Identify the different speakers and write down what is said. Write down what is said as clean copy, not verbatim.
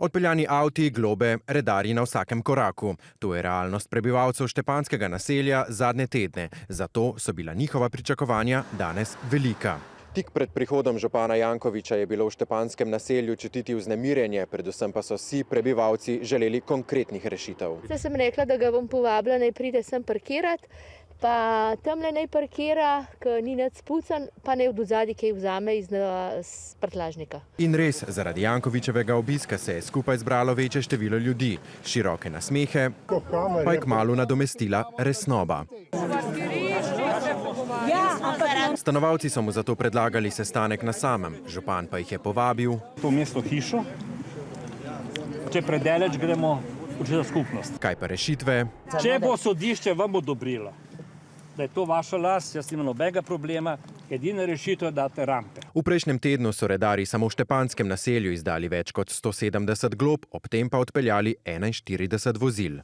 Speaker 1: Odpeljani avti, globe, redarji na vsakem koraku. To je realnost prebivalcev štepanskega naselja zadnje tedne. Zato so bila njihova pričakovanja danes velika. Tik pred prihodom župana Jankovića je bilo v štepanskem naselju čutiti vznemirjenje, predvsem pa so vsi prebivalci želeli konkretnih rešitev.
Speaker 2: Zdaj sem rekla, da ga bom povabila, naj pride sem parkirati, pa tamle naj parkira, ker ni nič spucan, pa naj od odzadaj kaj vzame iz prtljažnika.
Speaker 1: In res, zaradi Jankovićevega obiska se je skupaj zbralo večje število ljudi. Široke nasmehe pa je kmalu nadomestila resnoba. Stanovalci so mu zato predlagali sestanek na samem, župan pa jih je povabil.
Speaker 3: To mesto hišo, če predaleč gremo v skupnost.
Speaker 1: Kaj pa rešitve?
Speaker 3: Če bo sodišče vam odobrilo, da je to vaša last, jaz nimam nobenega problema, edina rešitev je dati rampe.
Speaker 1: V prejšnjem tednu so redarji samo v štepanskem naselju izdali več kot 170 glob, ob tem pa odpeljali 41 vozil.